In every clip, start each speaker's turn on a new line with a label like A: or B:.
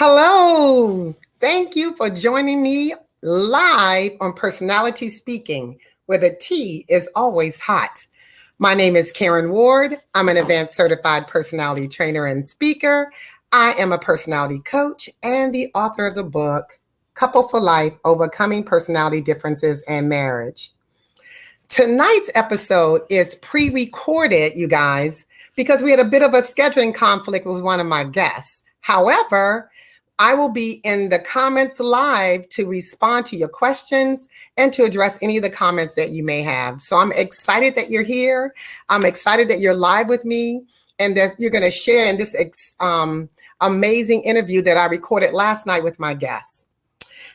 A: Hello. Thank you for joining me live on Personality Speaking, where the tea is always hot. My name is Karen Ward. I'm an advanced certified personality trainer and speaker. I am a personality coach and the author of the book, Couple for Life, Overcoming Personality Differences and Marriage. Tonight's episode is pre-recorded, you guys, because we had a bit of a scheduling conflict with one of my guests. However, I will be in the comments live to respond to your questions and to address any of the comments that you may have. So I'm excited that you're here. I'm excited that you're live with me and that you're going to share in this amazing interview that I recorded last night with my guests.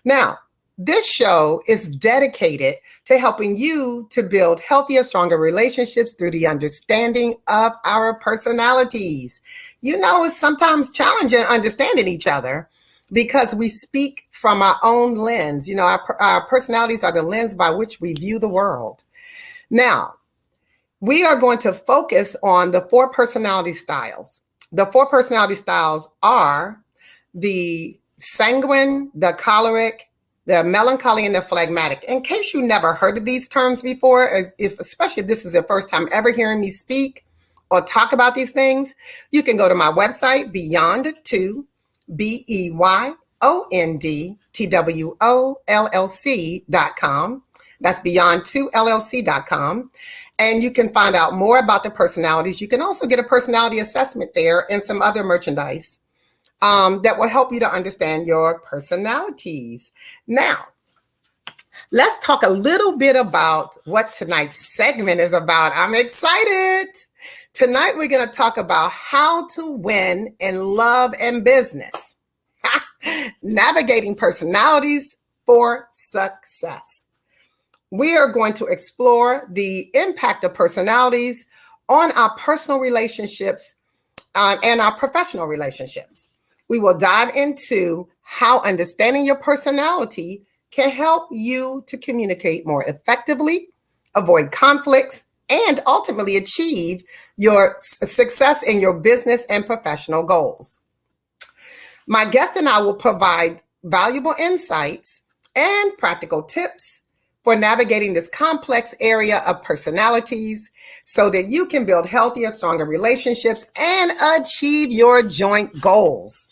A: Now, this show is dedicated to helping you to build healthier, stronger relationships through the understanding of our personalities. You know, it's sometimes challenging understanding each other because we speak from our own lens. You know, our personalities are the lens by which we view the world. Now, we are going to focus on the 4 personality styles. The 4 personality styles are the sanguine, the choleric, the melancholy, and the phlegmatic. In case you never heard of these terms before, especially if this is your first time ever hearing me speak or talk about these things, you can go to my website, Beyond2, BEYONDTWOLLC.com. That's Beyond2LLC.com. And you can find out more about the personalities. You can also get a personality assessment there and some other merchandise that will help you to understand your personalities. Now, let's talk a little bit about what tonight's segment is about. I'm excited. Tonight, we're going to talk about how to win in love and business, navigating personalities for success. We are going to explore the impact of personalities on our personal relationships and our professional relationships. We will dive into how understanding your personality can help you to communicate more effectively, avoid conflicts, and ultimately achieve your success in your business and professional goals. My guest and I will provide valuable insights and practical tips for navigating this complex area of personalities so that you can build healthier, stronger relationships and achieve your joint goals.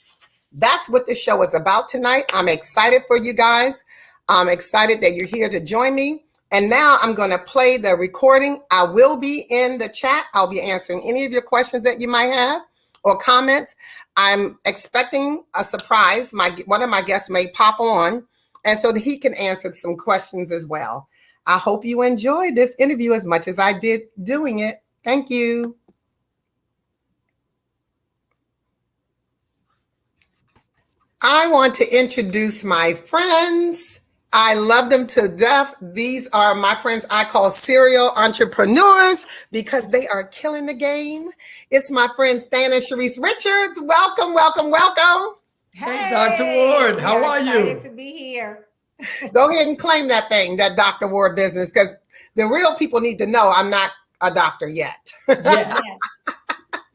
A: That's what the show is about tonight. I'm excited for you guys. I'm excited that you're here to join me. And now I'm going to play the recording. I will be in the chat. I'll be answering any of your questions that you might have or comments. I'm expecting a surprise. One of my guests may pop on, and so that he can answer some questions as well. I hope you enjoyed this interview as much as I did doing it. Thank you. I want to introduce my friends. I love them to death. These are my friends I call serial entrepreneurs because they are killing the game. It's my friend Stan and Sharice Richards. Welcome, welcome, welcome.
B: Hey, Dr. Ward, how are you?
C: Excited to be here.
A: Go ahead and claim that thing, that Dr. Ward business, because the real people need to know I'm not a doctor yet.
B: Yes.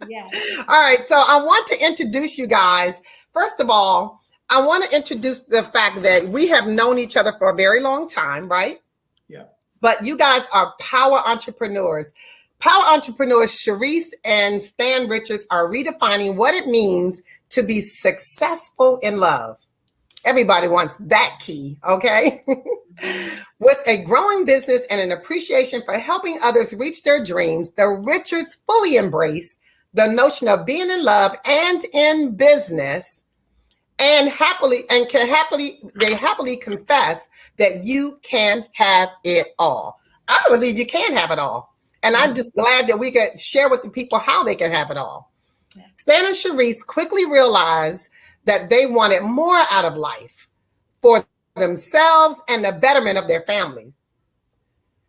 C: Yes.
A: All right, so I want to introduce you guys. First of all, I want to introduce the fact that we have known each other for a very long time, right?
B: Yeah.
A: But you guys are power entrepreneurs. Power entrepreneurs, Sharice and Stan Richards, are redefining what it means to be successful in love. Everybody wants that key, okay? With a growing business and an appreciation for helping others reach their dreams, the Richards fully embrace the notion of being in love and in business, and they happily confess that you can have it all. I believe you can have it all. And I'm just glad that we can share with the people how they can have it all. Stan and Sharice quickly realized that they wanted more out of life for themselves and the betterment of their family.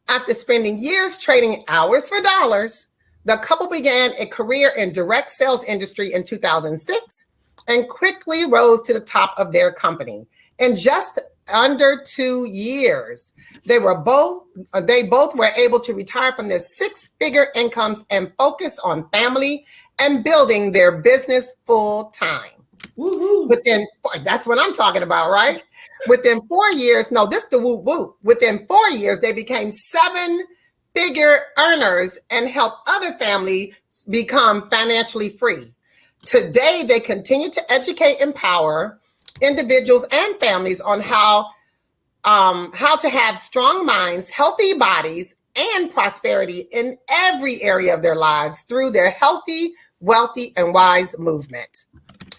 A: After spending years trading hours for dollars, the couple began a career in direct sales industry in 2006 and quickly rose to the top of their company. In just under 2 years, they both were able to retire from their 6-figure incomes and focus on family and building their business full time.
B: Woohoo.
A: That's what I'm talking about, right? Within 4 years, no, this is the whoop whoop. Within 4 years, they became 7-figure earners and helped other families become financially free. Today, they continue to educate, empower individuals and families on how to have strong minds, healthy bodies, and prosperity in every area of their lives through their Healthy, Wealthy, and Wise movement.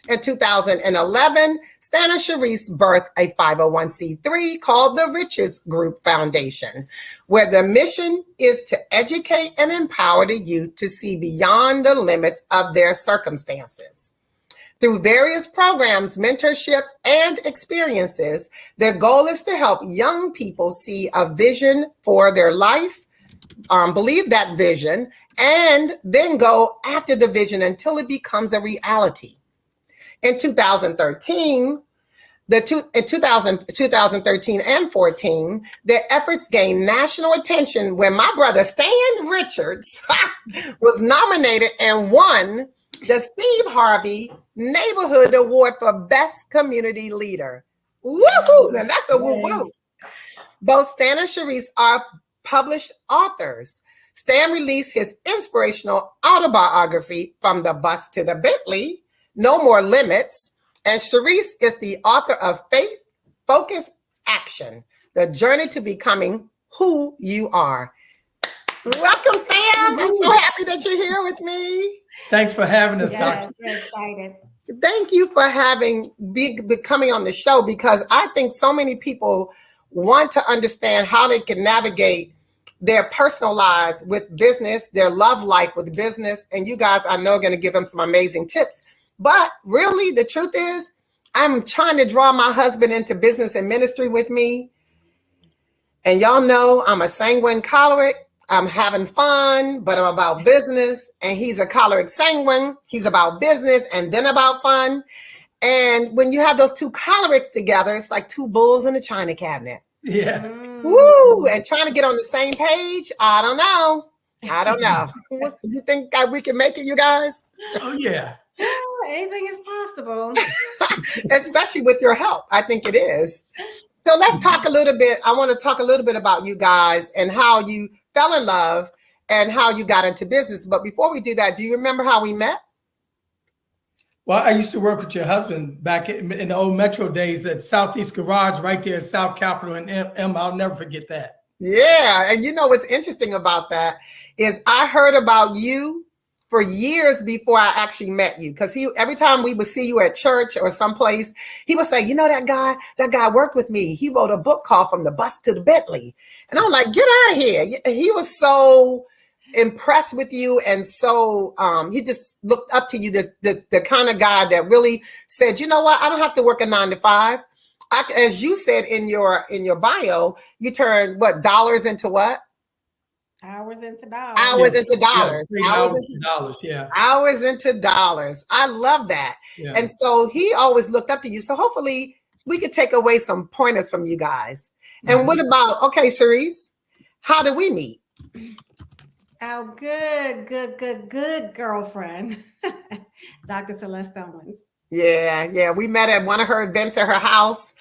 A: In 2011, Stan and Sharice birthed a 501c3 called the Riches Group Foundation, where the mission is to educate and empower the youth to see beyond the limits of their circumstances. Through various programs, mentorship, and experiences, their goal is to help young people see a vision for their life, believe that vision, and then go after the vision until it becomes a reality. In 2013 and 14, their efforts gained national attention when my brother Stan Richards was nominated and won the Steve Harvey Neighborhood Award for Best Community Leader. Woohoo! Now that's a woo-woo. Both Stan and Sharice are published authors. Stan released his inspirational autobiography, From the Bus to the Bentley, No More Limits, and Sharice is the author of Faith, Focus, Action, The Journey to Becoming Who You Are. Welcome, fam. I'm so happy that you're here with me.
B: Thanks for having us,
C: Yes,
B: Doctor.
C: we're excited.
A: Thank you for coming on the show, because I think so many people want to understand how they can navigate their personal lives with business, their love life with business. And you guys, I know, are going to give them some amazing tips. But really, the truth is, I'm trying to draw my husband into business and ministry with me. And y'all know I'm a sanguine choleric. I'm having fun, but I'm about business. And he's a choleric sanguine. He's about business and then about fun. And when you have those two cholerics together, it's like two bulls in a china cabinet.
B: Yeah.
A: Woo! And trying to get on the same page, I don't know. You think we can make it, you guys?
B: Oh, yeah.
C: Oh, anything is possible.
A: Especially with your help. I think it is. So let's talk a little bit. I want to talk a little bit about you guys and how you fell in love and how you got into business. But before we do that, do you remember how we met?
B: Well, I used to work with your husband back in the old Metro days at Southeast Garage right there at South Capitol and M. I'll never forget that.
A: Yeah. And you know what's interesting about that is I heard about you for years before I actually met you, because every time we would see you at church or someplace, he would say, you know, that guy worked with me. He wrote a book called From the Bus to the Bentley. And I'm like, get out of here. He was so impressed with you. And so he just looked up to you, the kind of guy that really said, you know what, I don't have to work a 9 to 5. As you said in your bio, you turned dollars into what?
C: Hours into dollars.
A: Hours into dollars.
B: Yeah, hours into dollars, yeah.
A: Hours into dollars. I love that.
B: Yeah.
A: And so he always looked up to you. So hopefully we could take away some pointers from you guys. And what about, okay, Sharice, how did we meet?
C: Our good girlfriend, Dr. Celeste Owens.
A: Yeah. We met at one of her events at her house,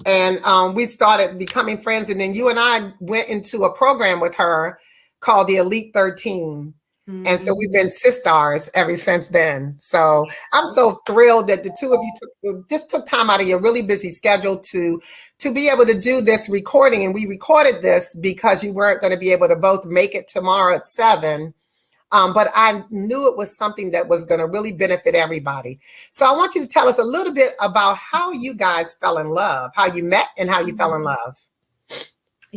A: and we started becoming friends. And then you and I went into a program with her called the Elite 13. Mm-hmm. And so we've been sisters ever since then. So I'm so thrilled that the two of you took time out of your really busy schedule to be able to do this recording. And we recorded this because you weren't going to be able to both make it tomorrow at 7. But I knew it was something that was going to really benefit everybody. So I want you to tell us a little bit about how you guys fell in love, how you met and how you fell in love.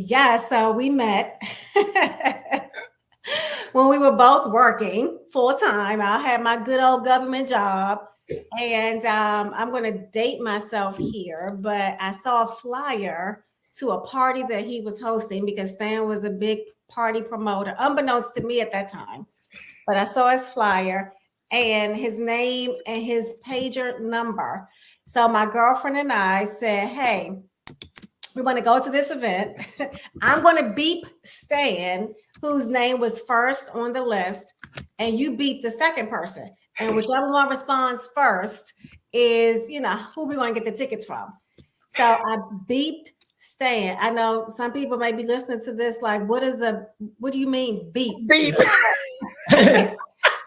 C: Yeah, so we met when we were both working full time. I had my good old government job, and I'm going to date myself here, but I saw a flyer to a party that he was hosting because Stan was a big party promoter, unbeknownst to me at that time. But I saw his flyer and his name and his pager number. So my girlfriend and I said, hey, we want to go to this event. I'm going to beep Stan, whose name was first on the list, and you beat the second person. And whichever one responds first is, who we going to get the tickets from. So I beeped Stan. I know some people may be listening to this like, what do you mean beep?
A: Beep.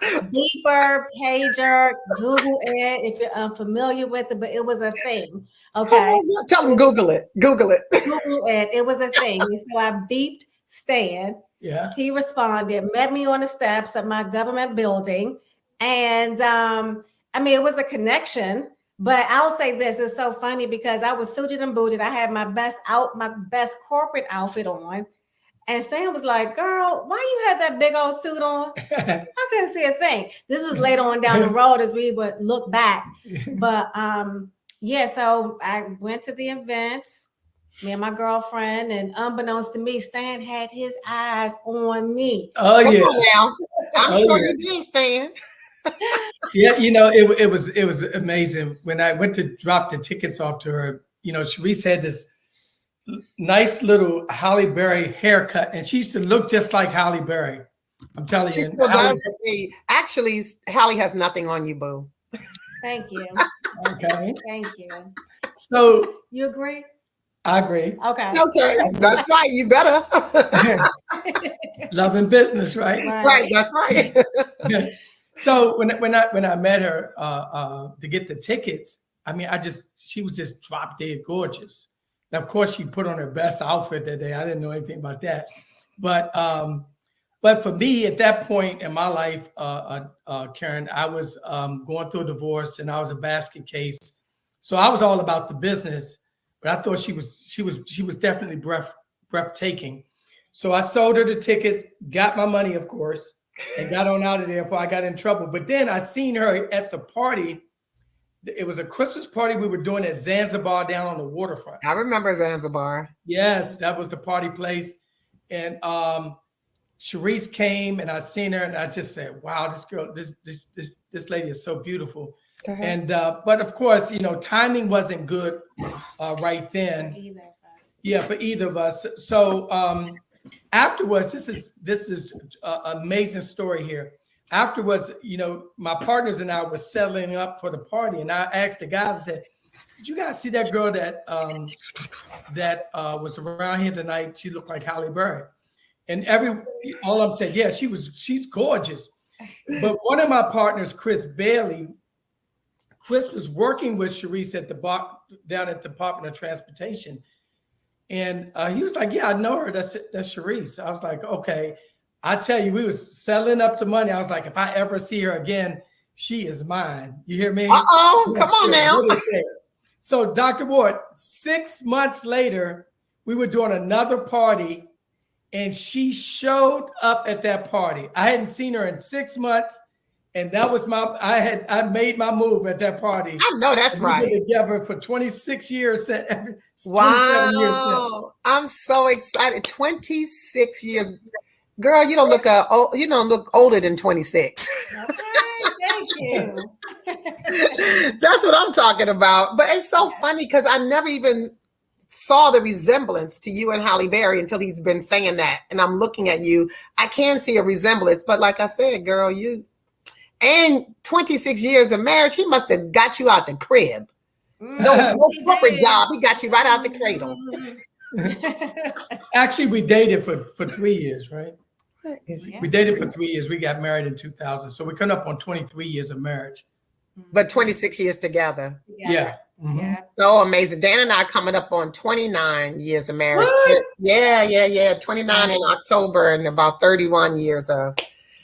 C: Beeper, pager, Google it if you're unfamiliar with it, but it was a thing. Okay.
A: Tell them Google it. Google it.
C: Google it. It was a thing. So I beeped Stan.
B: Yeah.
C: He responded, met me on the steps of my government building. And it was a connection. But I'll say this, it's so funny because I was suited and booted. I had my best corporate outfit on. And Stan was like, girl, why you have that big old suit on? I couldn't see a thing. This was later on down the road as we would look back. But so I went to the event, me and my girlfriend, and unbeknownst to me, Stan had his eyes on me.
B: Oh,
A: Come
B: yeah.
A: on now. I'm sure you did, Stan.
B: Yeah, it was amazing when I went to drop the tickets off to her. Sharice had this nice little Halle Berry haircut, and she used to look just like Halle Berry. I'm telling
A: She
B: you.
A: still does to me. Actually, Halle has nothing on you, boo.
C: Thank you.
B: Okay.
C: Thank you.
B: So
C: You agree?
B: I agree.
C: Okay.
A: Okay, that's right. You better.
B: Love and business, right?
A: Right, that's right.
B: So when I met her to get the tickets, she was just drop dead gorgeous. Now, of course, she put on her best outfit that day. I didn't know anything about that, but for me at that point in my life, Karen, I was going through a divorce and I was a basket case, so I was all about the business. But I thought she was definitely breathtaking. So I sold her the tickets, got my money, of course, and got on out of there before I got in trouble. But then I seen her at the party. It was a Christmas party we were doing at Zanzibar down on the waterfront.
A: I remember Zanzibar.
B: Yes, that was the party place. And Sharice came and I seen her and I just said, wow, this girl, this lady is so beautiful. And but of course, timing wasn't good right then. For either of us. So afterwards, this is an amazing story here. Afterwards, my partners and I were settling up for the party, and I asked the guys, I said, "Did you guys see that girl that was around here tonight? She looked like Halle Berry." And all of them said, "Yeah, she's gorgeous." But one of my partners, Chris Bailey, Chris was working with Sharice at down at the Department of Transportation. And he was like, "Yeah, I know her. That's Sharice." I was like, "Okay." I tell you, we was selling up the money. I was like, if I ever see her again, she is mine. You hear me?
A: Uh-oh, come on now.
B: So Dr. Ward, 6 months later, we were doing another party and she showed up at that party. I hadn't seen her in 6 months. And that was I made my move at that party.
A: I know that's right.
B: We were together for 26 years.
A: Wow.
B: Years.
A: I'm so excited. 26 years. Girl, you don't look older than 26.
C: Okay, thank you.
A: That's what I'm talking about. But it's so funny because I never even saw the resemblance to you and Halle Berry until he's been saying that. And I'm looking at you. I can see a resemblance. But like I said, girl, and 26 years of marriage, he must have got you out the crib. No corporate job. He got you right out the cradle.
B: Actually, we dated for 3 years, right?
C: Yeah.
B: We dated for 3 years. We got married in 2000. So we're coming up on 23 years of marriage.
A: But 26 years together.
B: Yeah. Mm-hmm.
C: Yeah.
A: So amazing. Dan and I are coming up on 29 years of marriage.
B: What?
A: Yeah. 29 in October and about 31 years of.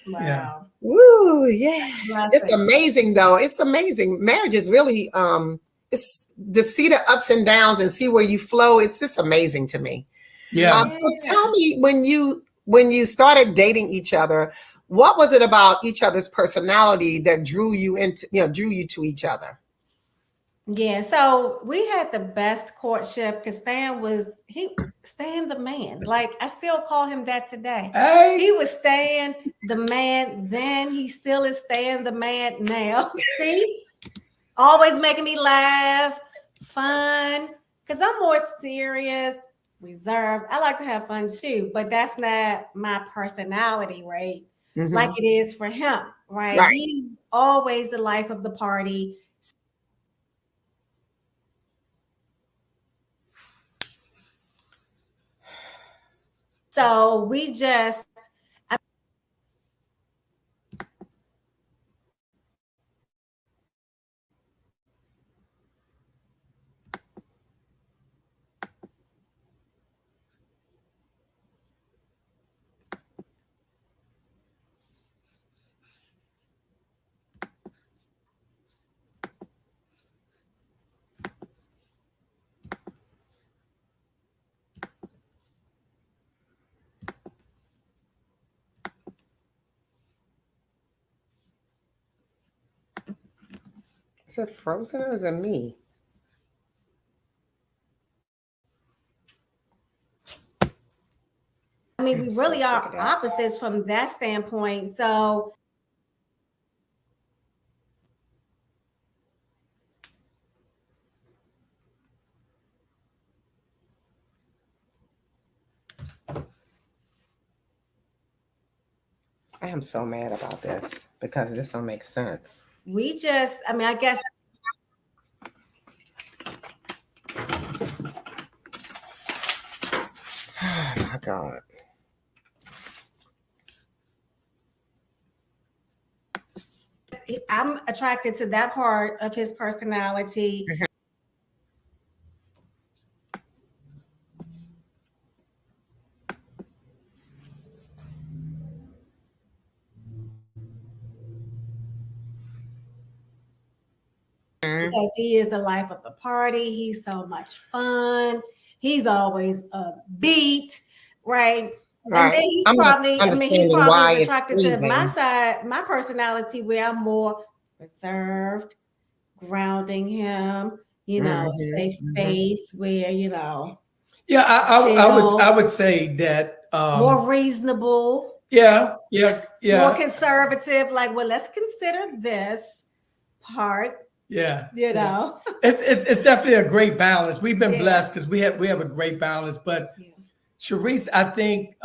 C: Wow.
B: Yeah.
A: Woo, yeah.
C: Blessing.
A: It's amazing though. It's amazing. Marriage is really it's to see the ups and downs and see where you flow. It's just amazing to me.
B: Yeah.
A: So tell me when you started dating each other, what was it about each other's personality that drew you to each other?
C: Yeah, so we had the best courtship because Stan the man. Like I still call him that today.
B: Hey.
C: He was Stan the man then. He still is Stan the man now. See, always making me laugh, fun. Because I'm more serious, reserved. I like to have fun too, but that's not my personality, right?
A: Mm-hmm.
C: Like it is for him, right?
A: Right.
C: He's always the life of the party. So we just
A: Is it frozen or is it me?
C: I mean,
A: I'm
C: we
A: so
C: really
A: sick
C: are
A: of this.
C: opposites from that standpoint. So
A: I am so mad about this because this don't make sense.
C: we just, I mean, I guess
A: Oh my God.
C: I'm attracted to that part of his personality. Because he is the life of the party. He's so much fun. He's always upbeat, right? And
A: Right.
C: then he's
A: I'm not
C: probably, I mean, he
A: understanding
C: probably
A: why
C: is
A: it's
C: attracted to my
A: freezing.
C: side, my personality, where I'm more reserved, grounding him, you know, safe space where, you know,
B: Yeah, I would say that
C: more reasonable,
B: yeah,
C: more conservative. Like, well, let's consider this part,
B: yeah.
C: you know.
B: It's definitely a great balance. We've been
C: Yeah.
B: blessed because we have a great balance. But
C: Yeah.
B: Sharice, I think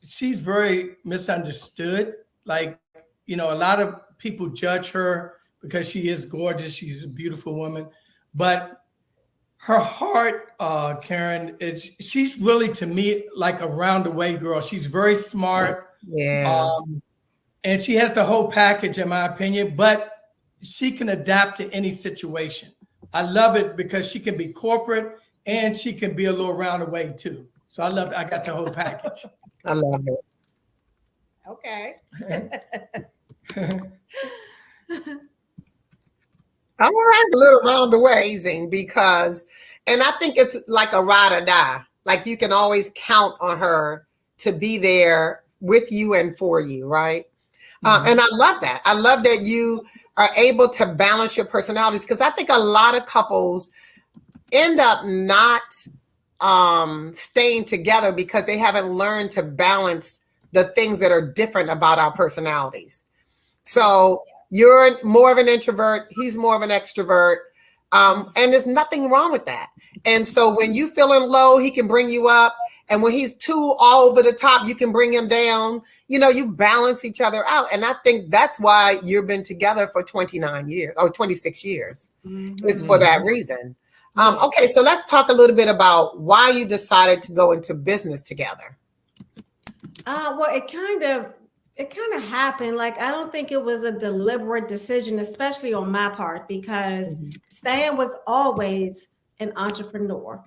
B: she's very misunderstood. Like, you know, a lot of people judge her because she is gorgeous. She's a beautiful woman, but her heart, Karen, she's really, to me, like a round the way girl. She's very smart.
A: Yeah.
B: And she has the whole package, in my opinion, but she can adapt to any situation. I love it because she can be corporate and she can be a little round the way too. So I love it. I got the whole package.
A: I love it.
C: Okay.
A: I'm a little round the way, Zing, because, and I think it's like a ride or die. Like you can always count on her to be there with you and for you, right? And I love that. I love that you are able to balance your personalities because I think a lot of couples end up not staying together because they haven't learned to balance the things that are different about our personalities. So you're more of an introvert, he's more of an extrovert. And there's nothing wrong with that. And so when you feeling low, he can bring you up. And when he's too all over the top, you can bring him down. You know, you balance each other out. And I think that's why you've been together for 29 years or 26 years. It's for that reason. Okay, so let's talk a little bit about why you decided to go into business together.
C: Well, it kind of happened. Like, I don't think it was a deliberate decision, especially on my part, because Stan was always an entrepreneur,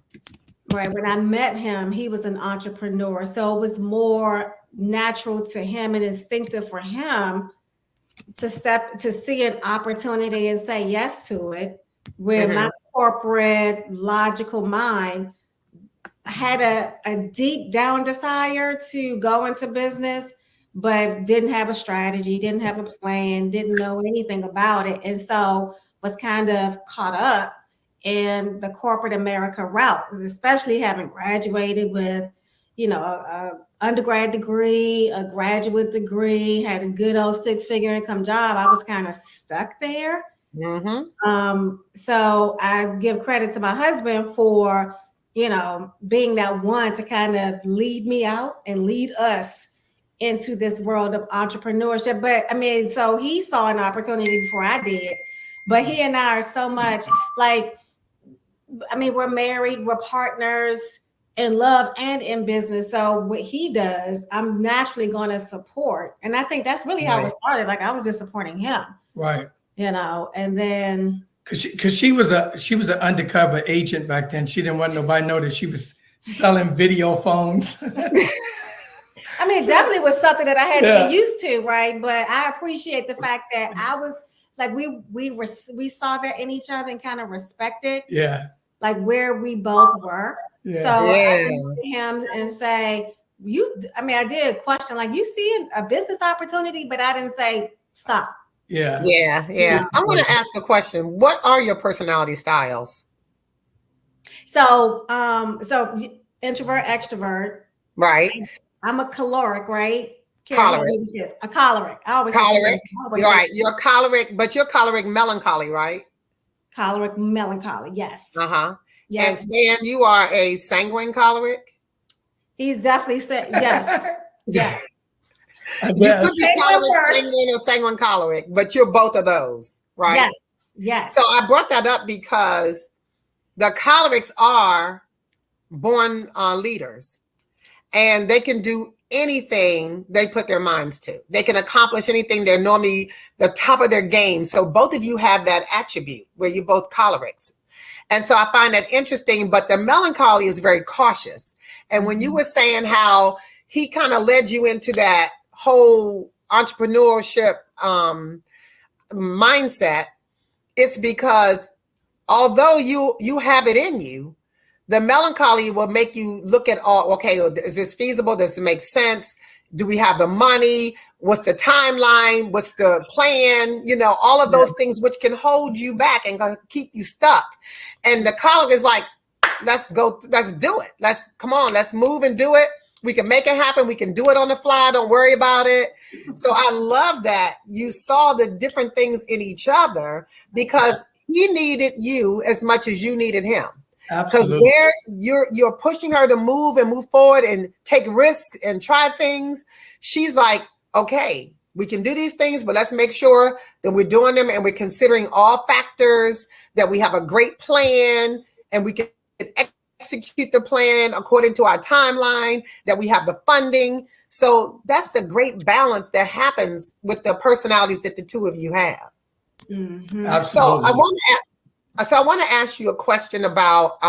C: right? When I met him, he was an entrepreneur. So it was more natural to him and instinctive for him to see an opportunity and say yes to it, where my corporate logical mind had a deep down desire to go into business, but didn't have a strategy, didn't have a plan, didn't know anything about it. And so was kind of caught up in the corporate America route, especially having graduated with, you know, a undergrad degree, a graduate degree, had a good old 6-figure income job. I was kind of stuck there. So I give credit to my husband for, you know, being that one to kind of lead me out and lead us into this world of entrepreneurship. But I mean, so he saw an opportunity before I did, but he and I are so much like, I mean, we're married, we're partners, in love and in business. So what he does, I'm naturally going to support. And I think that's really how it started. Like I was just supporting him,
B: Right.
C: and then
B: Cause she was an undercover agent back then. She didn't want nobody to know that she was selling video phones.
C: I mean, it definitely was something that I had to get used to, right? But I appreciate the fact that I was like, we saw that in each other and kind of respected, like where we both were. So I would look at him and say, I did question, like, you see a business opportunity, but I didn't say stop.
A: Yeah. I want to ask a question. What are your personality styles?
C: So, introvert, extrovert.
A: Right.
C: I'm a choleric, right?
A: Choleric.
C: A choleric. I always
A: choleric. Right. You're choleric, but you're choleric melancholy, right?
C: Choleric melancholy. Yes.
A: Yes. And Stan, you are a sanguine choleric.
C: He's definitely yes. Yes.
A: You could be choleric sanguine or sanguine choleric, but you're both of those, right?
C: Yes. Yes.
A: So I brought that up because the cholerics are born leaders, and they can do anything they put their minds to. They can accomplish anything. They're normally the top of their game. So both of you have that attribute where you're both cholerics. And so I find that interesting, but the melancholy is very cautious. And when you were saying how he kind of led you into that whole entrepreneurship mindset, it's because although you have it in you, the melancholy will make you look at all, okay, is this feasible? Does it make sense? Do we have the money? What's the timeline? What's the plan? You know, all of those things which can hold you back and keep you stuck. And the choleric is like, let's do it. Let's move and do it. We can make it happen. We can do it on the fly. Don't worry about it. So I love that you saw the different things in each other because he needed you as much as you needed him. Because where you're pushing her to move forward and take risks and try things, she's like, okay, we can do these things, but let's make sure that we're doing them and we're considering all factors, that we have a great plan and we can execute the plan according to our timeline, that we have the funding. So that's a great balance that happens with the personalities that the two of you have.
B: Mm-hmm.
A: So I want to ask you a question about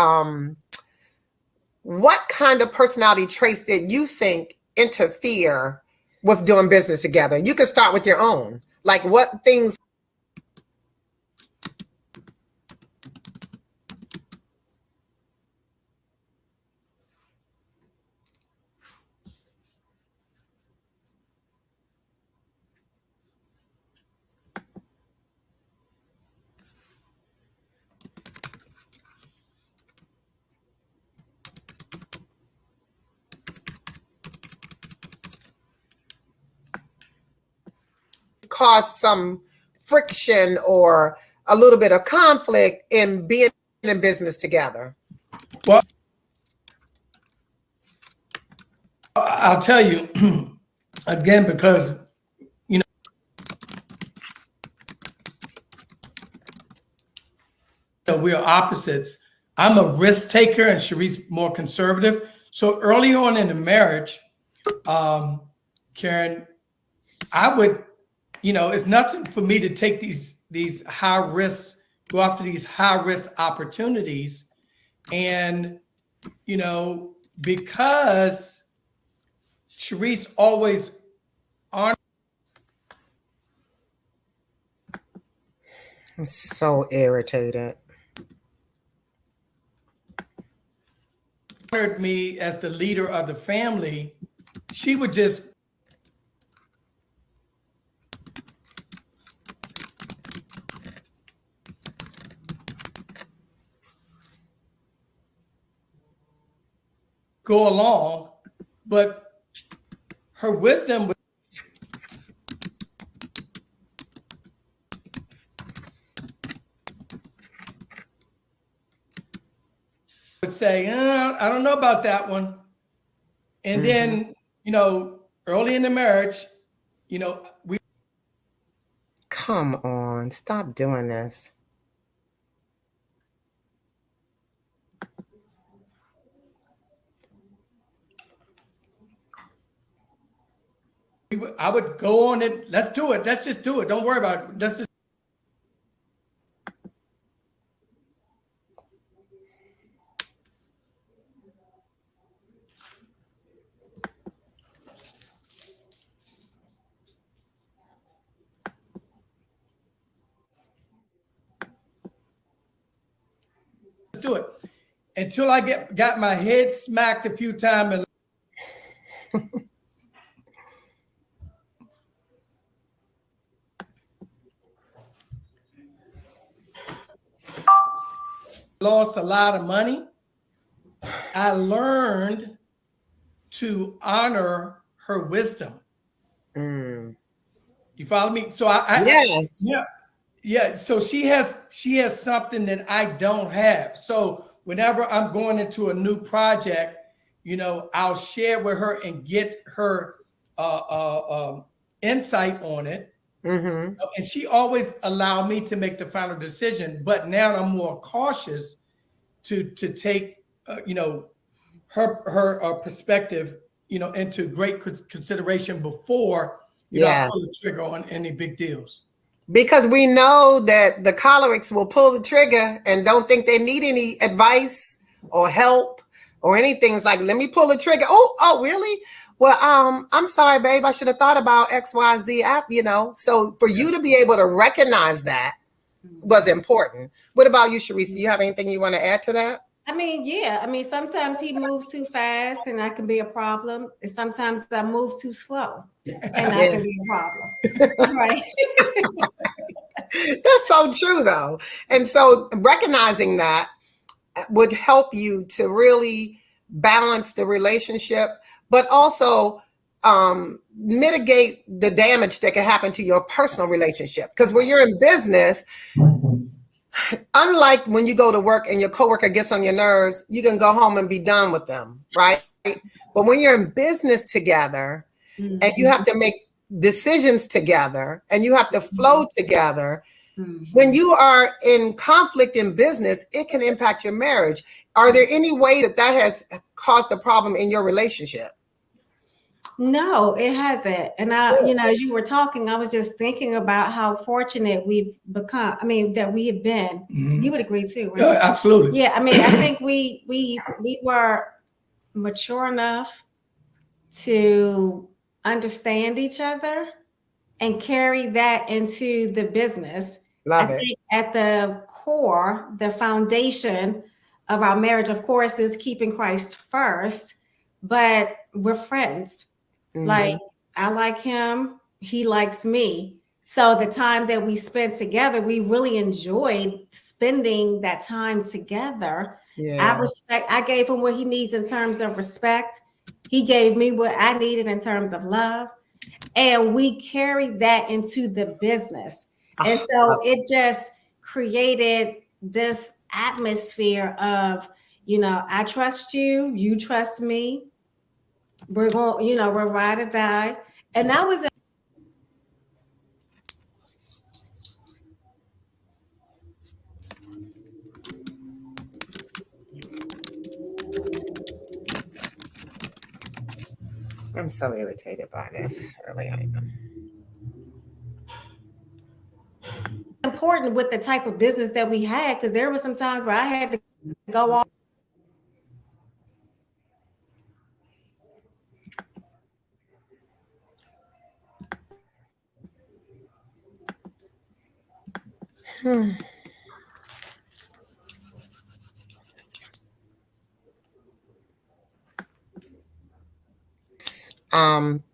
A: what kind of personality traits that you think interfere with doing business together. You can start with your own. Like what things cause some friction or a little bit of conflict in being in business together?
B: Well, I'll tell you again, because we're opposites. I'm a risk taker and Sharice more conservative. So early on in the marriage, Karen, I would, it's nothing for me to take these high risks, go after these high risk opportunities. And, because Sharice always honored.
A: I'm so irritated.
B: Honored me as the leader of the family, she would just go along, but her wisdom would say, I don't know about that one. And then, early in the marriage, we.
A: Come on, stop doing this.
B: I would go on it. Let's do it. Let's just do it. Don't worry about it. Let's just. Do it until I got my head smacked a few times and lost a lot of money. I learned to honor her wisdom. You follow me? So
A: yes.
B: Yeah. So she has something that I don't have. So whenever I'm going into a new project, I'll share with her and get her insight on it. And she always allowed me to make the final decision. But now I'm more cautious to take her perspective into great consideration before I pull the trigger on any big deals.
A: Because we know that the cholerics will pull the trigger and don't think they need any advice or help or anything. It's like, let me pull the trigger. Oh, really? Well, I'm sorry, babe. I should have thought about XYZ app, So for you to be able to recognize that was important. What about you, Sharice? Do you have anything you want to add to that?
C: Sometimes he moves too fast and that can be a problem. And sometimes I move too slow and that can be a problem. Right.
A: That's so true, though. And so recognizing that would help you to really balance the relationship, but also mitigate the damage that can happen to your personal relationship. Because when you're in business, unlike when you go to work and your coworker gets on your nerves, you can go home and be done with them, right? But when you're in business together and you have to make decisions together and you have to flow together, when you are in conflict in business, it can impact your marriage. Are there any way that has caused a problem in your relationship?
C: No, it hasn't. And as you were talking, I was just thinking about how fortunate we've become. That we have been. You would agree too, right?
B: Yeah, absolutely.
C: Yeah. I think we were mature enough to understand each other and carry that into the business. I think at the core, the foundation of our marriage, of course, is keeping Christ first, but we're friends. Like, I like him, he likes me. So the time that we spent together, we really enjoyed spending that time together. Yeah. I gave him what he needs in terms of respect. He gave me what I needed in terms of love. And we carried that into the business. And so it just created this atmosphere of, I trust you, you trust me. We're going, we're ride or die. And that was
A: I'm so irritated by this. Really, I am.
C: Important with the type of business that we had, because there were some times where I had to go off.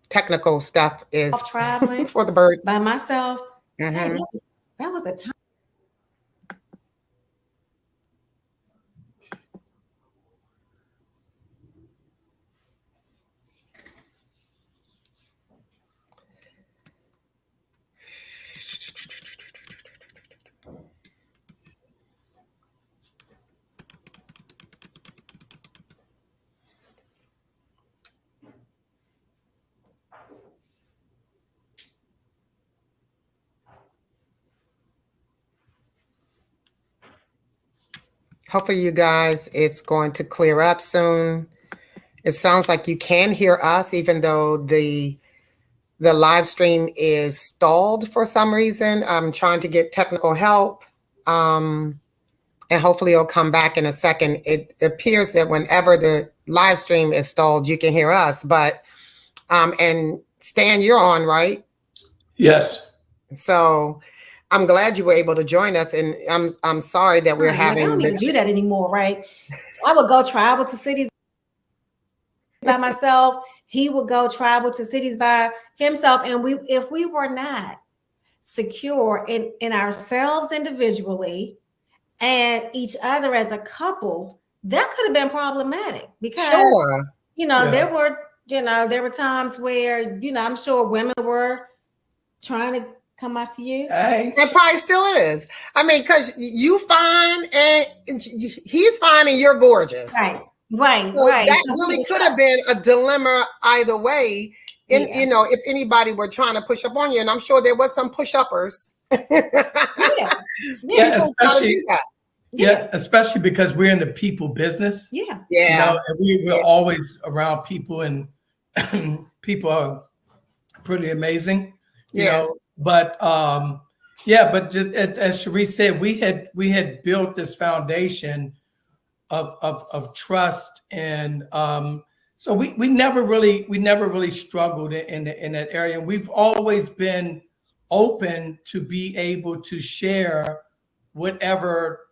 A: Technical stuff is
C: traveling
A: for the birds
C: by myself. That was a time.
A: Hopefully, you guys, it's going to clear up soon. It sounds like you can hear us, even though the the live stream is stalled for some reason. I'm trying to get technical help. And hopefully it'll come back in a second. It appears that whenever the live stream is stalled, you can hear us. But and Stan, you're on, right?
B: Yes.
A: So I'm glad you were able to join us, and I'm sorry that we're having.
C: I don't even do that anymore, right? I would go travel to cities by myself. He would go travel to cities by himself, and if we were not secure in ourselves individually and each other as a couple, that could have been problematic because
A: Sure.
C: there were times where I'm sure women were trying to come after you.
B: Hey.
A: It probably still is. I mean, because you fine and he's fine and you're gorgeous.
C: Right.
A: So
C: Right.
A: that really could have been a dilemma either way. And if anybody were trying to push up on you, and I'm sure there was some push-uppers.
B: Especially because we're in the people business.
C: Yeah.
B: And we're always around people, and people are pretty amazing. You know, but but just, as Cherie said, we had built this foundation of trust, and so we never really struggled in that area, and we've always been open to be able to share whatever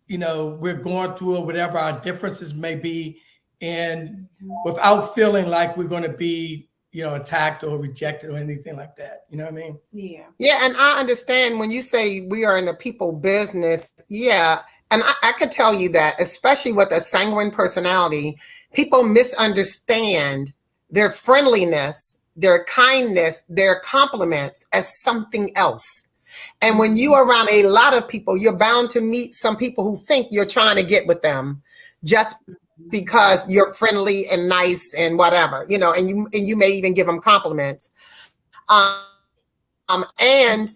B: we're going through or whatever our differences may be, and without feeling like we're going to be attacked or rejected or anything like that. You know what I mean?
A: Yeah, and I understand when you say we are in the people business. Yeah, and I could tell you that, especially with a sanguine personality, people misunderstand their friendliness, their kindness, their compliments as something else. And when you are around a lot of people, you're bound to meet some people who think you're trying to get with them just because you're friendly and nice and whatever, and you may even give them compliments. And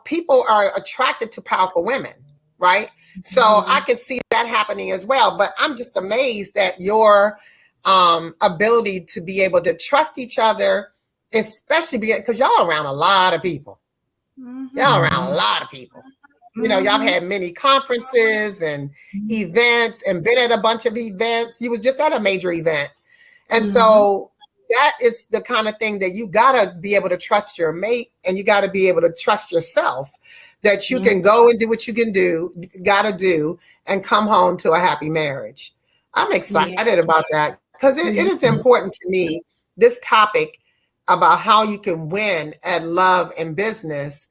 A: people are attracted to powerful women, right? So I can see that happening as well. But I'm just amazed at your ability to be able to trust each other, especially because y'all around a lot of people. Y'all around a lot of people. Y'all had many conferences and events and been at a bunch of events. You was just at a major event. And so that is the kind of thing that you got to be able to trust your mate, and you got to be able to trust yourself that you can go and do what you got to do, and come home to a happy marriage. I'm excited about that because it is important to me, this topic about how you can win at love and business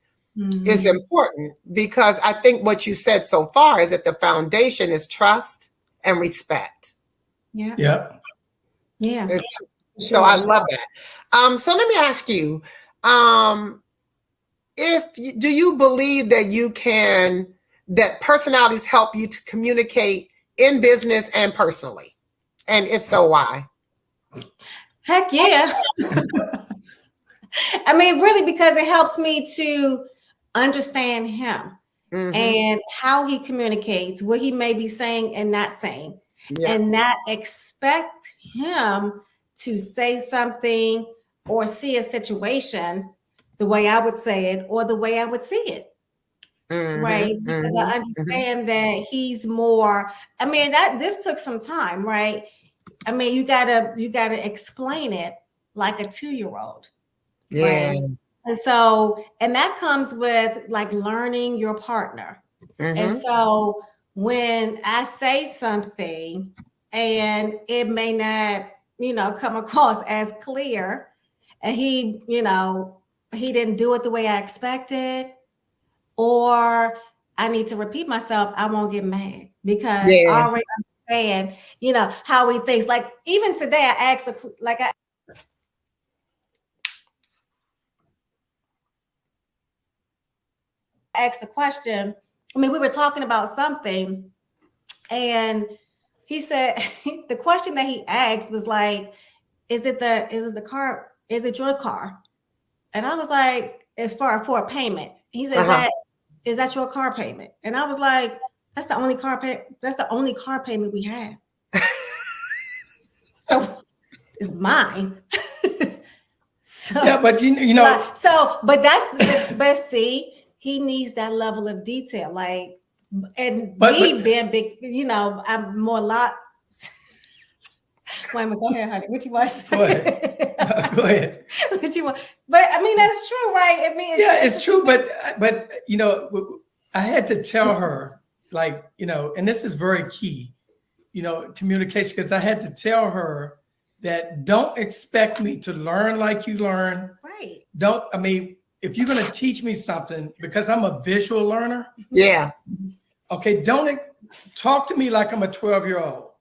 A: is important, because I think what you said so far is that the foundation is trust and respect.
B: Yeah.
A: So I love that. So let me ask you, do you believe that that personalities help you to communicate in business and personally? And if so, why?
C: Heck yeah. I mean, really, because it helps me to understand him and how he communicates, what he may be saying and not saying, and not expect him to say something or see a situation the way I would say it or the way I would see it. Right? Because I understand that he's more, I mean, this took some time, right? I mean, you gotta explain it like a 2-year-old.
A: Yeah.
C: Right? And so, and that comes with like learning your partner. And so when I say something and it may not, come across as clear, and he didn't do it the way I expected, or I need to repeat myself, I won't get mad because I already understand, how he thinks. Like even today, I asked, asked a question. I mean, we were talking about something, and he said the question that he asked was like, is it the car? Is it your car? And I was like, as far for a payment. He said, is that your car payment? And I was like, that's the only car payment we have. So it's mine. So,
B: Yeah, but you know,
C: like, so, but but see, he needs that level of detail. Like, and
B: But-
C: me
B: but-
C: being big, you know, I'm more lot. Wait a minute, go ahead, honey. What you want to say?
B: Go ahead. Go ahead.
C: What you want? But I mean, that's true, right? I mean,
B: Yeah, it's true, but you know, I had to tell her, like, you know, and this is very key, you know, communication, because I had to tell her that don't expect me to learn like you learn.
C: right.
B: I mean, if you're going to teach me something, because I'm a visual learner,
A: Yeah.
B: okay, don't talk to me like I'm a 12-year-old,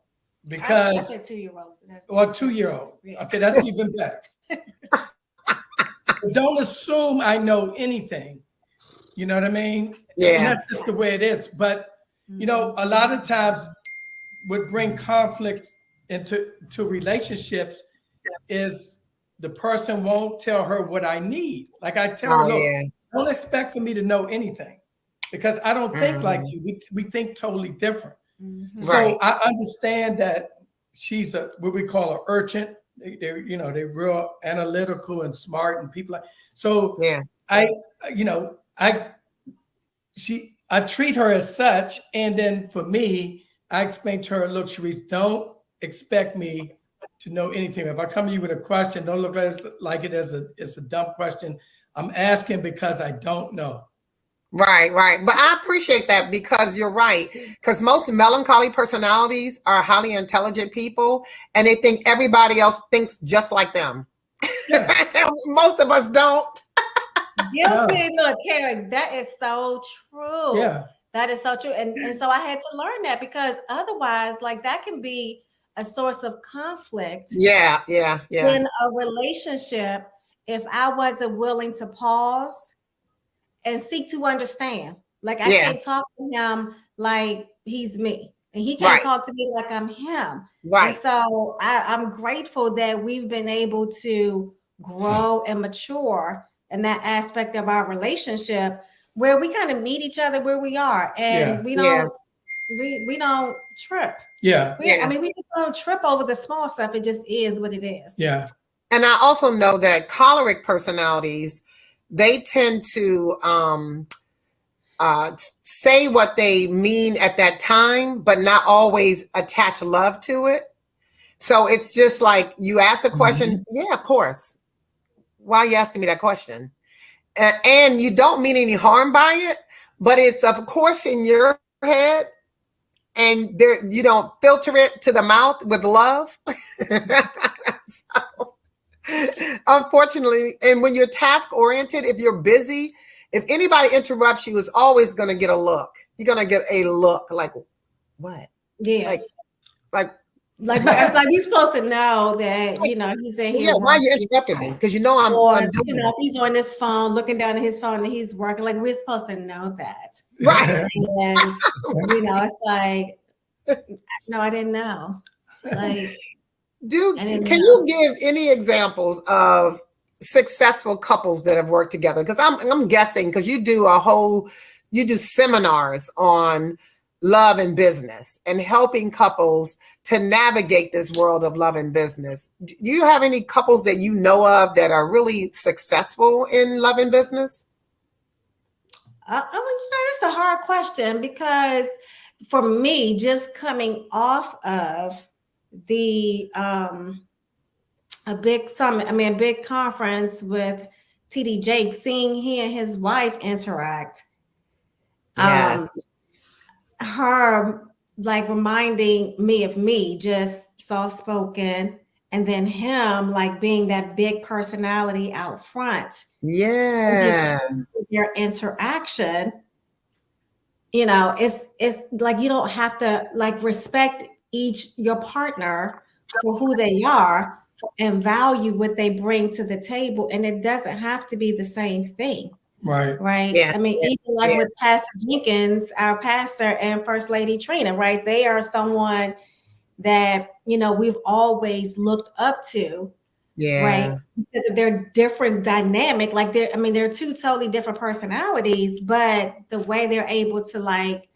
C: I
B: because,
C: said 2-year-olds.
B: or 2-year-old.
C: Yeah.
B: Okay, that's even better. But don't assume I know anything. You know what I mean?
A: Yeah.
B: And that's just the way it is. But you know, a lot of times what bring conflicts into relationships is the person won't tell her what I need. Like I tell her,
A: Oh,
B: look,
A: yeah.
B: don't expect for me to know anything, because I don't think like you. We think totally different.
C: Mhm.
B: So
A: Right.
B: I understand that she's what we call an urchin. They're you know, they're real analytical and smart and people like. So
A: Yeah.
B: I you know, I treat her as such, and then for me, I explain to her, look, Sharice, don't expect me to know anything. If I come to you with a question, don't look like it as it's a dumb question. I'm asking because I don't know.
A: Right, right. But I appreciate that, because you're right. Because most melancholy personalities are highly intelligent people, and they think everybody else thinks just like them.
B: Yeah.
A: Most of us don't.
C: Guilty. Look, Karen, that is so true.
B: Yeah.
C: That is so true. And so I had to learn that, because otherwise, like, that can be a source of conflict
A: Yeah, yeah, yeah.
C: in a relationship if I wasn't willing to pause and seek to understand. Like, I
A: Yeah.
C: can't talk to him like he's me, and he
A: Right.
C: can't talk to me like I'm him.
A: Right.
C: And so I'm grateful that we've been able to grow and mature in that aspect of our relationship, where we kind of meet each other where we are, and
B: Yeah.
C: we
A: Yeah.
C: don't we don't trip.
B: Yeah.
A: Yeah.
C: I mean, we just don't trip over the small stuff. It just is what it is.
B: Yeah.
A: And I also know that choleric personalities, they tend to say what they mean at that time, but not always attach love to it. So it's just like you ask a question, yeah, of course. Why are you asking me that question? And you don't mean any harm by it, but it's of course in your head, and there you don't filter it to the mouth with love. So, unfortunately, and when you're task oriented, if you're busy, if anybody interrupts you, it's always going to get a look. You're going to get a look like, what?
C: Yeah.
A: Like,
C: Like we're supposed to know that, you know, he's in here.
A: yeah, why you
C: working.
A: interrupting me? Because you know I'm
C: Or,
A: doing
C: you know, if he's on his phone, looking down at his phone and he's working, like, we're supposed to know that.
A: it. Right.
C: And, you know, it's like, no, I didn't know. Like, I didn't
A: Can
C: know.
A: you give any examples of successful couples that have worked together? Because I'm guessing, because you do seminars on love and business and helping couples to navigate this world of love and business. Do you have any couples that you know of that are really successful in love and business?
C: I mean, you know, that's a hard question, because for me, just coming off of the a big summit, I mean, a big conference with TD Jakes, seeing he and his wife interact,
A: Yeah.
C: her like reminding me of me, just soft spoken, and then him like being that big personality out front.
A: Yeah.
C: Their interaction, you know, it's like you don't have to like respect your partner for who they are and value what they bring to the table, and it doesn't have to be the same thing. Right.
A: Yeah.
C: I mean, even like with Pastor Jenkins, our pastor, and First Lady Trina, right? They are someone that, you know, we've always looked up to.
A: Yeah.
C: Right. Because of their different dynamic. Like they're two totally different personalities, but the way they're able to like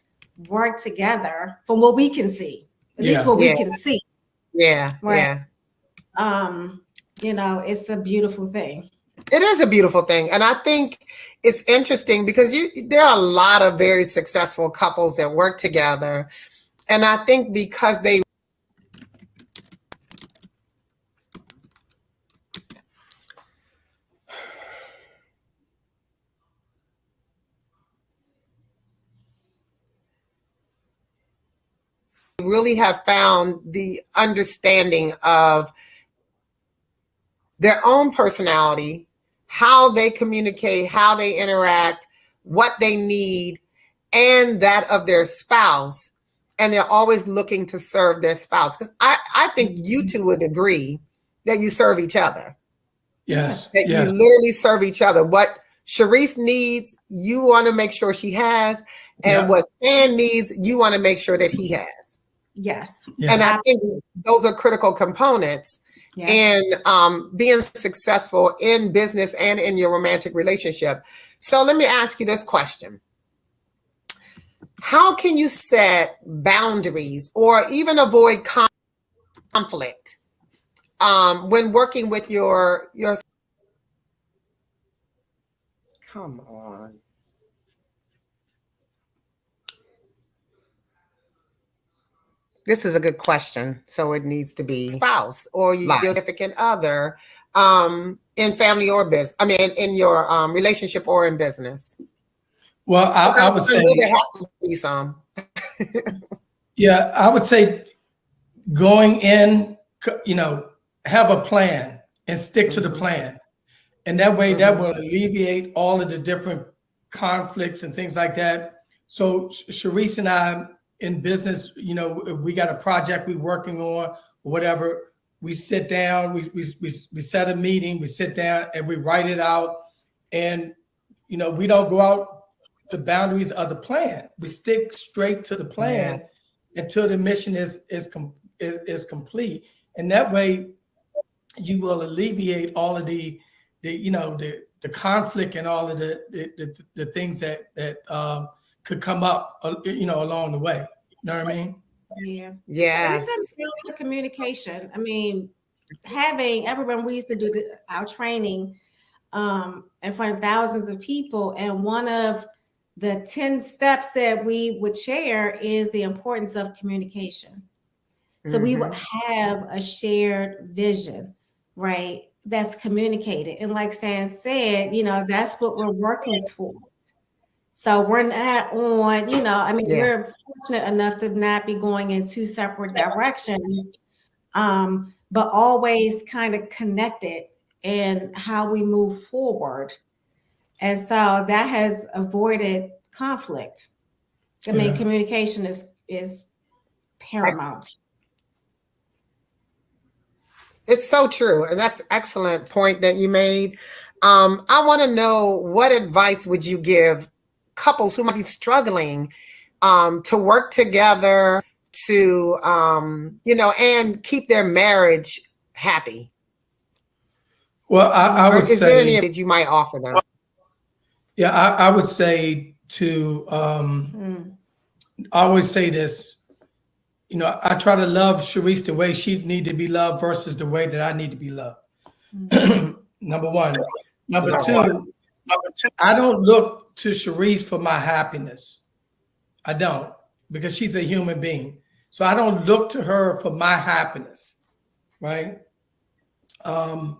C: work together from what we can see, at least what we can see.
A: Yeah.
C: Right.
A: Yeah.
C: You know, it's a beautiful thing.
A: It is a beautiful thing. And I think it's interesting because there are a lot of very successful couples that work together. And I think because they really have found the understanding of their own personality, how they communicate, how they interact, what they need, and that of their spouse. And they're always looking to serve their spouse. Because I think you two would agree that you serve each other.
B: Yes.
A: That
B: Yes.
A: you literally serve each other. What Sharice needs, you want to make sure she has. And
B: Yeah.
A: what Stan needs, you want to make sure that he has.
C: Yes.
B: Yeah.
A: And I think those are critical components
C: Yes.
A: in being successful in business and in your romantic relationship. So let me ask you this question. How can you set boundaries or even avoid conflict when working with your come on. This is a good question. So it needs to be spouse or your significant other in family or business. I mean, in your relationship or in business.
B: Well, I would say
A: there has to be some.
B: yeah, I would say going in, have a plan and stick to the plan. And that way that will alleviate all of the different conflicts and things like that. So Sharice and I in business, if we got a project we're working on or whatever, we sit down, we set a meeting, we sit down and we write it out. And, we don't go out the boundaries of the plan. We stick straight to the plan until the mission is complete. And that way you will alleviate all of the conflict and all of the things that could come up, along the way. You know what I mean?
C: Yeah.
A: Yes.
C: To communication. I mean, everyone, we used to do our training in front of thousands of people. And one of the 10 steps that we would share is the importance of communication. So we would have a shared vision, right? That's communicated. And like Stan said, that's what we're working towards. So we're not on, we're fortunate enough to not be going in two separate directions, but always kind of connected in how we move forward. And so that has avoided conflict. I mean, communication is paramount.
A: It's so true. And that's an excellent point that you made. I want to know, what advice would you give couples who might be struggling to work together to, and keep their marriage happy?
B: Well, I would say,
A: is there any that you might offer them?
B: Yeah, I would say to I always say this, I try to love Sharice the way she need to be loved versus the way that I need to be loved. Number one. Number two, I don't look to Sharice for my happiness. I don't, because she's a human being. So I don't look to her for my happiness, right? And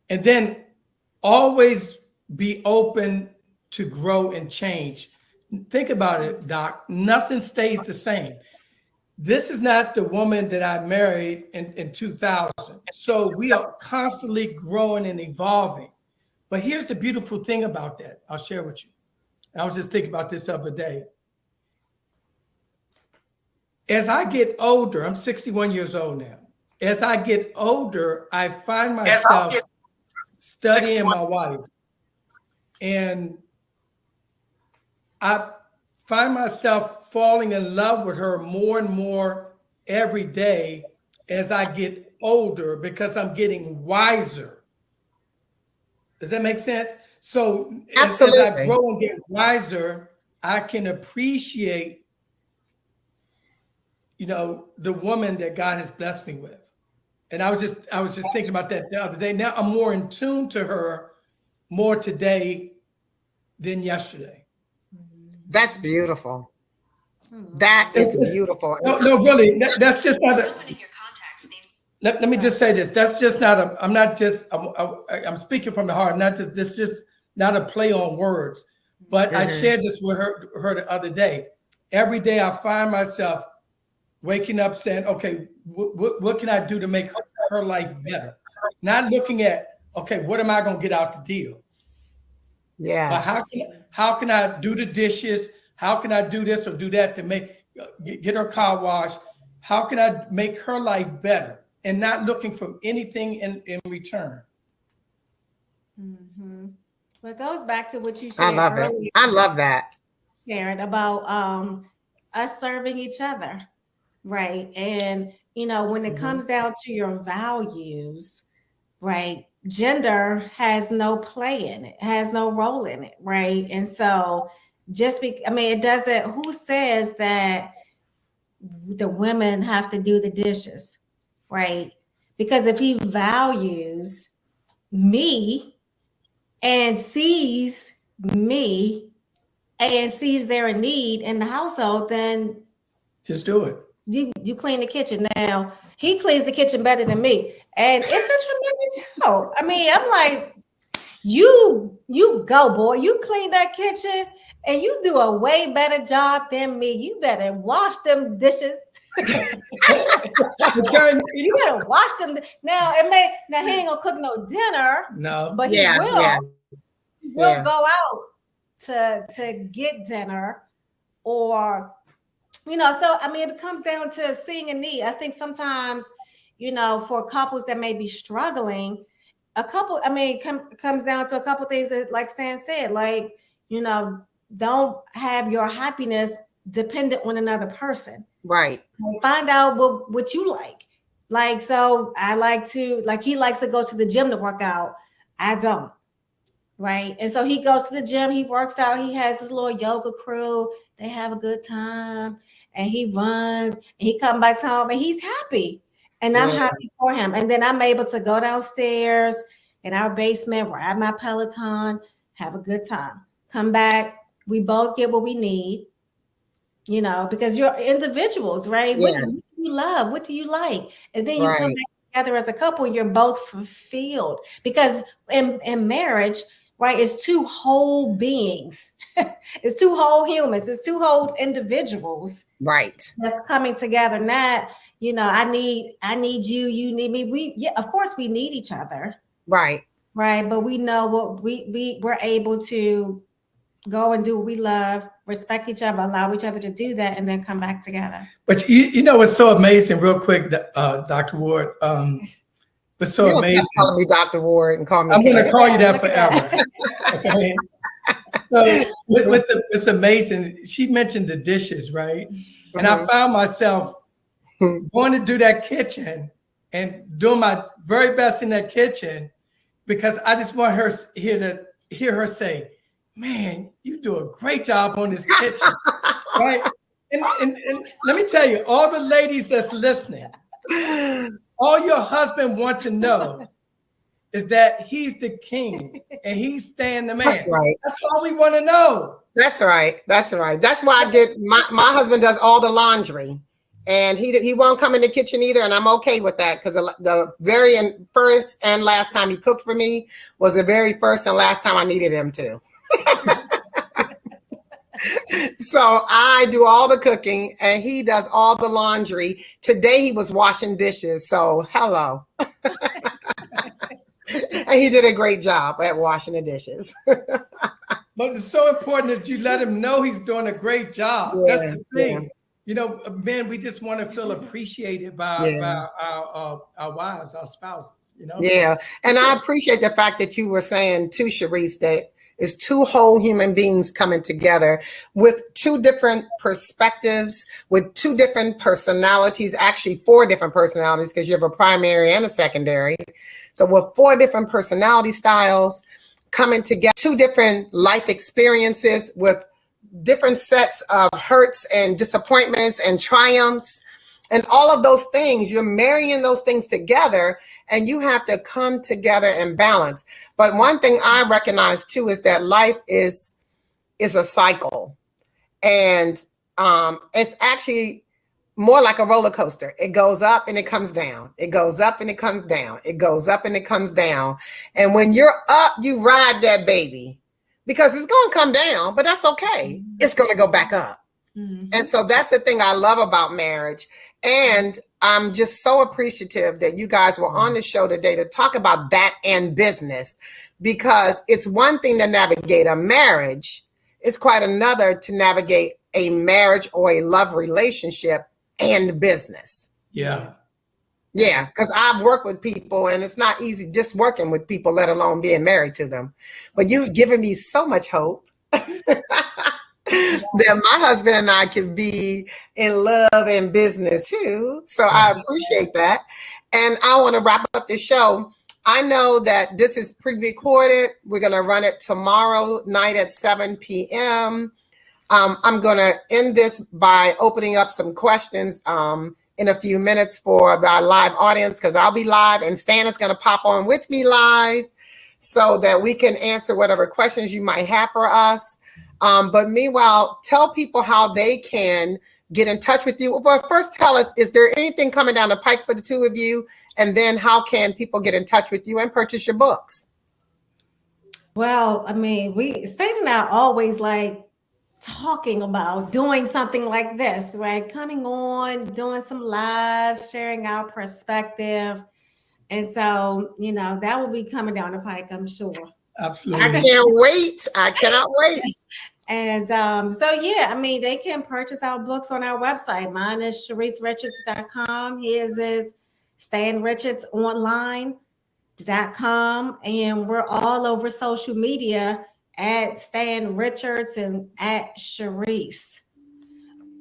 B: then always be open to grow and change. Think about it, Doc. Nothing stays the same. This is not the woman that I married in 2000. So we are constantly growing and evolving. But here's the beautiful thing about that. I'll share with you. I was just thinking about this the other day. As I get older, I'm 61 years old now. As I get older, I find myself studying my wife. And I find myself falling in love with her more and more every day as I get older, because I'm getting wiser. Does that make sense? So as I grow and get wiser, I can appreciate, the woman that God has blessed me with. And I was just thinking about that the other day. Now I'm more in tune to her more today than yesterday.
A: That's beautiful. That is beautiful.
B: No, really, that's just not a, let me just say this. That's just not a, I'm speaking from the heart, not just, this just not a play on words, but I shared this with her the other day. Every day I find myself waking up saying, okay, what can I do to make her life better? Not looking at, okay, what am I going to get out the deal?
A: Yeah.
B: But how can I do the dishes? How can I do this or do that to get her car washed? How can I make her life better? And not looking for anything in return.
C: Well, it goes back to what you
A: I
C: shared
A: love
C: earlier.
A: it. I love that.
C: Sharon, about us serving each other, right? And when it comes down to your values, right? Gender has no play in it, has no role in it, right? And so it doesn't, who says that the women have to do the dishes, right? Because if he values me and sees me and sees there a need in the household, then
B: just do it.
C: You clean the kitchen. Now he cleans the kitchen better than me, and it's a tremendous help. I mean, I'm like, you go, boy. You clean that kitchen, and you do a way better job than me. You better wash them dishes. You better wash them. Now he ain't gonna cook no dinner.
B: No,
C: but he will. He will go out to get dinner, or so it comes down to seeing a need. I think sometimes, for couples that may be struggling, comes down to a couple things that, like Stan said, like, don't have your happiness dependent on another person.
A: Right.
C: Find out what you like. Like, so I like to, like, he likes to go to the gym to work out. I don't. Right. And so he goes to the gym, he works out, he has his little yoga crew, they have a good time, and he runs, and he comes back home, and he's happy. And I'm happy for him. And then I'm able to go downstairs in our basement, ride my Peloton, have a good time. Come back, we both get what we need, because you're individuals, right?
A: Yes.
C: What do you love? What do you like? And then you come back together as a couple, you're both fulfilled. Because in marriage, right, it's two whole beings. It's two whole humans. It's two whole individuals.
A: Right.
C: That's coming together. Not, I need you, you need me. Of course we need each other.
A: Right.
C: Right. But we know what we're able to go and do what we love, respect each other, allow each other to do that, and then come back together.
B: But what's so amazing, real quick, Dr. Ward, what's so amazing.
A: Call me Dr. Ward and call me.
B: I'm going to call you that forever. Okay. So what's amazing, she mentioned the dishes, right? And I found myself going to do that kitchen and doing my very best in that kitchen, because I just want her hear her say, man, you do a great job on this kitchen, right? And let me tell you, all the ladies that's listening, all your husband want to know is that he's the king and he's staying the man.
A: That's right.
B: That's all we want to know.
A: That's right. That's right. That's why I get my husband does all the laundry, and he won't come in the kitchen either, and I'm okay with that, because the very first and last time he cooked for me was the very first and last time I needed him to. So I do all the cooking and he does all the laundry. Today he was washing dishes. So hello. And he did a great job at washing the dishes.
B: But it's so important that you let him know he's doing a great job. That's the thing. Men, we just want to feel appreciated by our wives, our spouses,
A: Yeah. And I appreciate the fact that you were saying too, Sharice, that it's two whole human beings coming together with two different perspectives, with two different personalities, actually 4 different personalities, because you have a primary and a secondary. So with 4 different personality styles coming together, 2 different life experiences with different sets of hurts and disappointments and triumphs and all of those things. You're marrying those things together, and you have to come together and balance. But one thing I recognize too is that life is a cycle, and it's actually more like a roller coaster. It goes up and it comes down. It goes up and it comes down. It goes up and it comes down. And when you're up, you ride that baby because it's going to come down, but that's okay. It's going to go back up. And so that's the thing I love about marriage. And I'm just so appreciative that you guys were on the show today to talk about that and business, because it's one thing to navigate a marriage. It's quite another to navigate a marriage or a love relationship and business.
B: Yeah.
A: Yeah, because I've worked with people and it's not easy just working with people, let alone being married to them. But you've given me so much hope that my husband and I can be in love and business too. So I appreciate that. And I want to wrap up the show. I know that this is pre-recorded. We're going to run it tomorrow night at 7 p.m. I'm going to end this by opening up some questions in a few minutes for our live audience, because I'll be live and Stan is going to pop on with me live so that we can answer whatever questions you might have for us. But meanwhile, tell people how they can get in touch with you. Well, first tell us, is there anything coming down the pike for the two of you? And then how can people get in touch with you and purchase your books?
C: Well, I mean, Stan and I always like talking about doing something like this, right? Coming on, doing some live, sharing our perspective. And so, that will be coming down the pike, I'm sure.
B: Absolutely.
A: I can't wait. I cannot wait.
C: And they can purchase our books on our website. Mine is ShariceRichards.com. His is StanRichardsOnline.com. And we're all over social media at Stan Richards and at Sharice.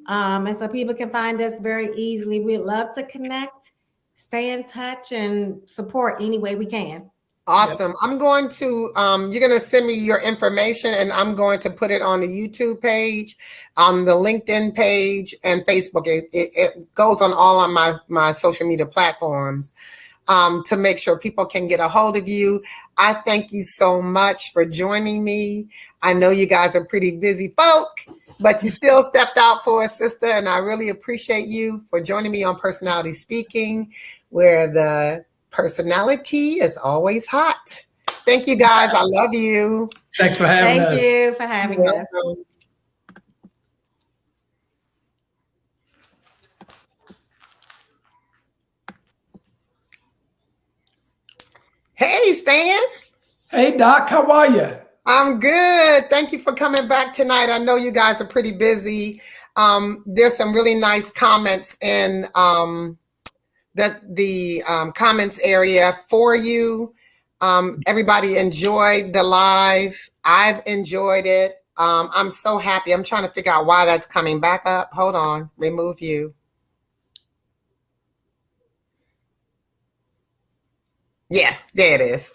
C: And so people can find us very easily. We'd love to connect, stay in touch, and support any way we can.
A: Awesome. Yep. I'm going to, you're going to send me your information and I'm going to put it on the YouTube page, on the LinkedIn page, and Facebook. It goes on all on my social media platforms. To make sure people can get a hold of you. I thank you so much for joining me. I know you guys are pretty busy folk, but you still stepped out for us, sister, and I really appreciate you for joining me on Personality Speaking, where the personality is always hot. Thank you, guys. I love you.
B: Thanks for having us.
C: Thank you for having us.
A: Hey, Stan.
B: Hey, Doc. How are you?
A: I'm good. Thank you for coming back tonight. I know you guys are pretty busy. There's some really nice comments in the comments area for you. Everybody enjoyed the live. I've enjoyed it. I'm so happy. I'm trying to figure out why that's coming back up. Hold on. Remove you. Yeah, there it is.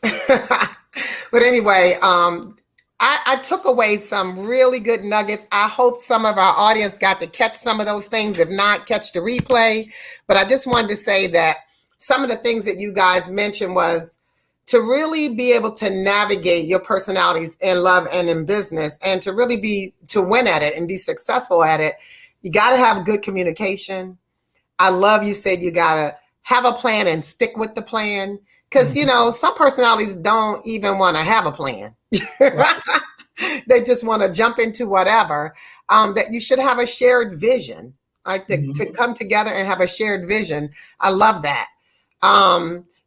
A: But anyway, I took away some really good nuggets. I hope some of our audience got to catch some of those things. If not, catch the replay. But I just wanted to say that some of the things that you guys mentioned was to really be able to navigate your personalities in love and in business, and to really to win at it and be successful at it. You got to have good communication. I love you said you got to have a plan and stick with the plan. Because, some personalities don't even want to have a plan. They just want to jump into whatever. That you should have a shared vision, like to come together and have a shared vision. I love that.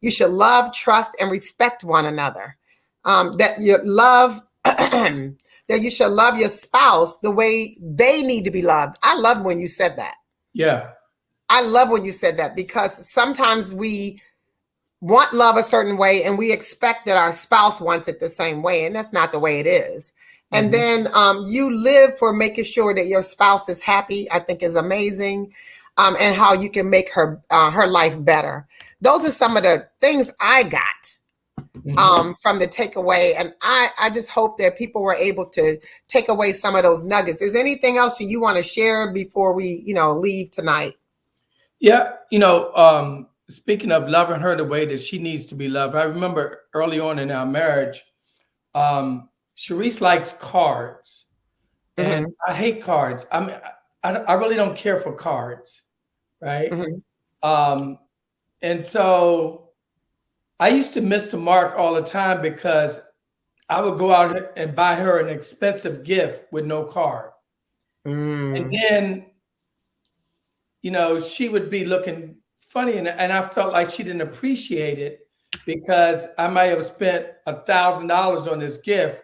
A: You should love, trust, and respect one another. That you should love your spouse the way they need to be loved. I love when you said that.
B: Yeah.
A: I love when you said that, because sometimes we want love a certain way and we expect that our spouse wants it the same way, and that's not the way it is. And then you live for making sure that your spouse is happy, I think is amazing, and how you can make her life better. Those are some of the things I got from the takeaway, and I just hope that people were able to take away some of those nuggets. Is there anything else you want to share before we leave tonight?
B: Yeah, speaking of loving her the way that she needs to be loved, I remember early on in our marriage, Sharice likes cards, and
A: Mhm,
B: I hate cards. I mean, I really don't care for cards, right?
A: mhm.
B: Um, and so I used to miss the mark all the time because I would go out and buy her an expensive gift with no card. And
A: Mm.
B: then, she would be looking funny, and I felt like she didn't appreciate it because I might have spent $1,000 on this gift,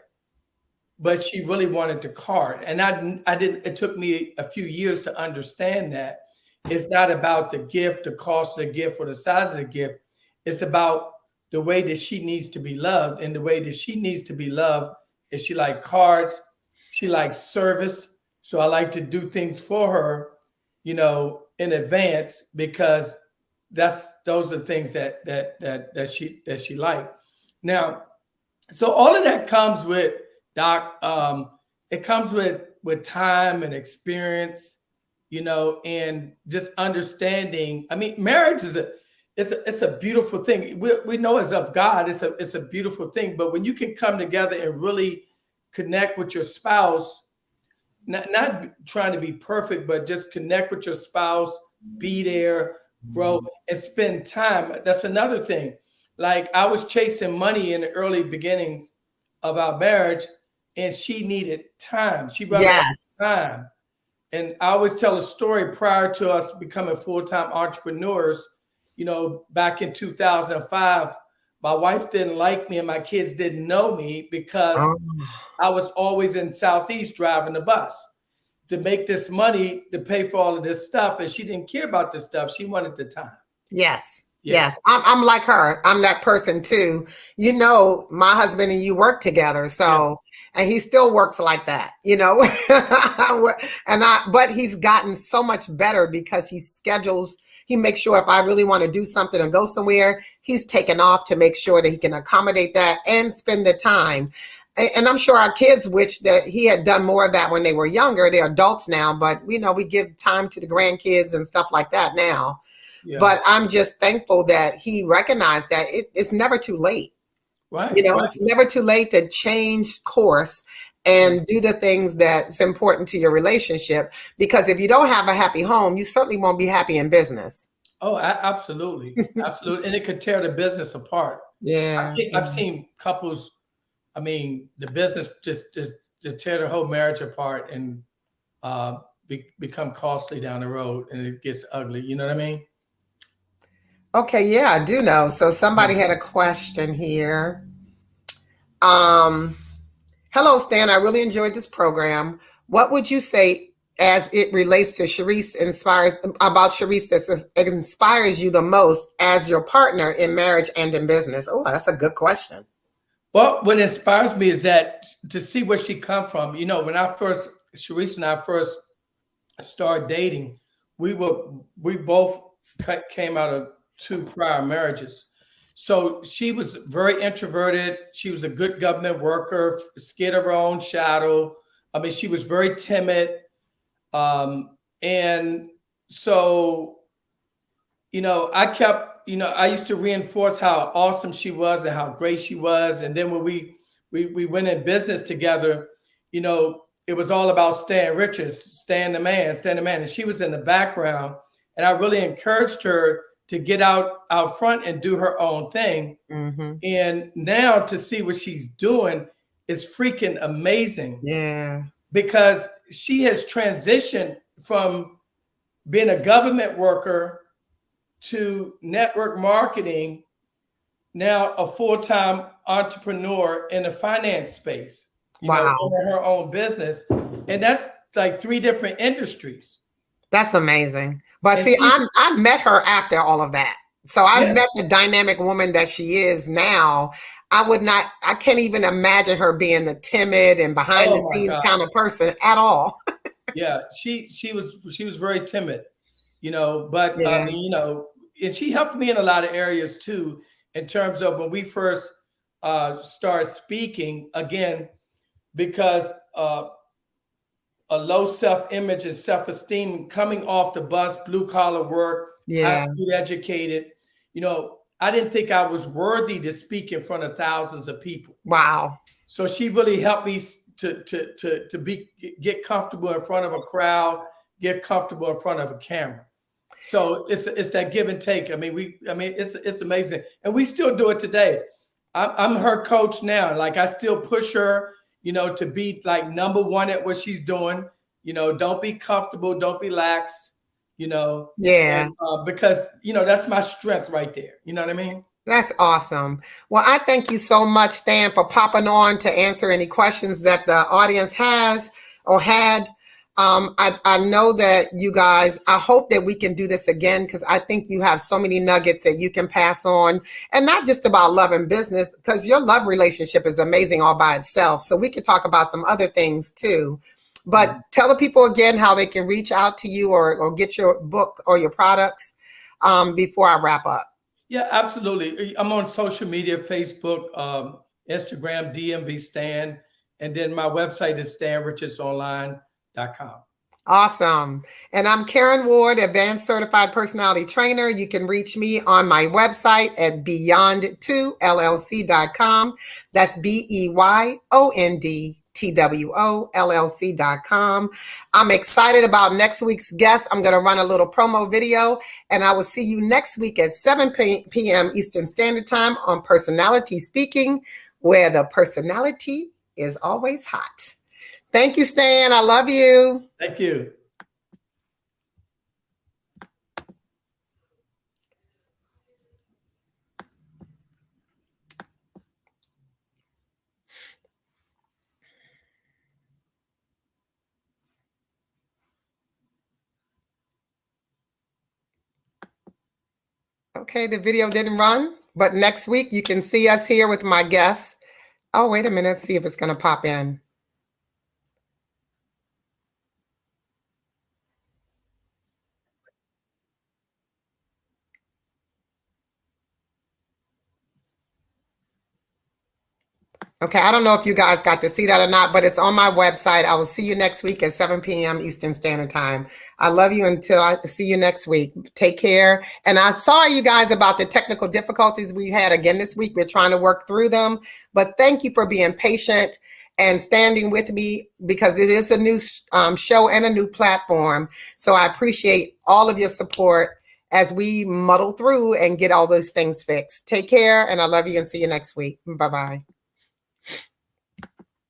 B: but she really wanted the card. And I didn't, it took me a few years to understand that it's not about the gift, the cost of the gift, or the size of the gift. It's about the way that she needs to be loved. And the way that she needs to be loved is she likes cards, she likes service. So I like to do things for her, in advance, because those are things that she liked. Now, so all of that comes with Doc. It comes with time and experience, and just understanding. I mean, marriage is it's a beautiful thing. We know it's of God. It's a beautiful thing. But when you can come together and really connect with your spouse, not trying to be perfect, but just connect with your spouse, be there, grow, and spend time. That's another thing. Like, I was chasing money in the early beginnings of our marriage, and she needed time. She rather had
A: Yes.
B: time. And I always tell a story prior to us becoming full-time entrepreneurs, back in 2005, my wife didn't like me and my kids didn't know me because
A: Oh,
B: I was always in Southeast driving the bus to make this money to pay for all of this stuff. And she didn't care about this stuff. She wanted the time.
A: yes.
B: Yeah.
A: Yes. I'm like her. I'm that person too. My husband and you work together.
B: Yeah.
A: So, and he still works like that, but he's gotten so much better because he makes sure if I really want to do something or go somewhere, he's taken off to make sure that he can accommodate that and spend the time. And I'm sure our kids wish that he had done more of that when they were younger. They're adults now, but we give time to the grandkids and stuff like that now.
B: Yeah.
A: But I'm just thankful that he recognized that it's never too late.
B: Right.
A: It's never too late to change course and do the things that's important to your relationship. Because if you don't have a happy home, you certainly won't be happy in business.
B: Oh, absolutely. Absolutely. And it could tear the business apart.
A: Yeah.
B: I've seen couples, I mean, the business just to tear the whole marriage apart and become costly down the road, and it gets ugly. You know what I mean?
A: Okay, yeah, I do know. So somebody had a question here. Hello, Stan. I really enjoyed this program. What would you say as it relates to Sharice that inspires you the most as your partner in marriage and in business? Oh, that's a good question.
B: Well, what inspires me is that to see where she come from. When Sharice and I first started dating, we both came out of 2 prior marriages. So she was very introverted. She was a good government worker, scared of her own shadow. I mean, she was very timid. And so, I used to reinforce how awesome she was and how great she was. And then when we went in business together, it was all about Stan Richards, Stan the man. And she was in the background. And I really encouraged her to get out front and do her own thing.
A: Mm-hmm.
B: And now to see what she's doing is freaking amazing.
A: Yeah.
B: Because she has transitioned from being a government worker to network marketing, now a full-time entrepreneur in the finance space,
A: Wow.
B: owning her own business. And that's like 3 different industries.
A: That's amazing. But see, I met her after all of that. So I met the dynamic woman that she is now. I can't even imagine her being the timid and behind the scenes kind of person at all.
B: Yeah, she was very timid, but and she helped me in a lot of areas too, in terms of when we first started speaking again, because a low self-image and self-esteem, coming off the bus, blue collar work, high school educated, I didn't think I was worthy to speak in front of thousands of people.
A: Wow.
B: So she really helped me to get comfortable in front of a crowd, get comfortable in front of a camera. So it's that give and take. I mean, it's amazing, and we still do it today. I'm her coach now. Like, I still push her, to be like number one at what she's doing. Don't be comfortable, don't be lax.
A: Yeah.
B: And, because that's my strength right there. You know what I mean?
A: That's awesome. Well, I thank you so much, Stan, for popping on to answer any questions that the audience has or had. I know that you guys, I hope that we can do this again, because I think you have so many nuggets that you can pass on, and not just about love and business, because your love relationship is amazing all by itself. So we could talk about some other things too. But tell the people again how they can reach out to you or get your book or your products before I wrap up.
B: Yeah, absolutely. I'm on social media, Facebook, Instagram, DMV Stan, and then my website is stanrichardsonline.com.
A: Awesome. And I'm Karen Ward, Advanced Certified Personality Trainer. You can reach me on my website at beyond2llc.com. That's BEYONDTWOLLC.com. I'm excited about next week's guest. I'm going to run a little promo video, and I will see you next week at 7 p.m. Eastern Standard Time on Personality Speaking, where the personality is always hot. Thank you, Stan. I love you.
B: Thank you.
A: Okay, the video didn't run, but next week you can see us here with my guests. Oh, wait a minute. Let's see if it's going to pop in. Okay, I don't know if you guys got to see that or not, but it's on my website. I will see you next week at 7 p.m. Eastern Standard Time. I love you until I see you next week. Take care. And I saw you guys about the technical difficulties we had again this week. We're trying to work through them, but thank you for being patient and standing with me, because it is a new show and a new platform. So I appreciate all of your support as we muddle through and get all those things fixed. Take care, and I love you, and see you next week. Bye-bye.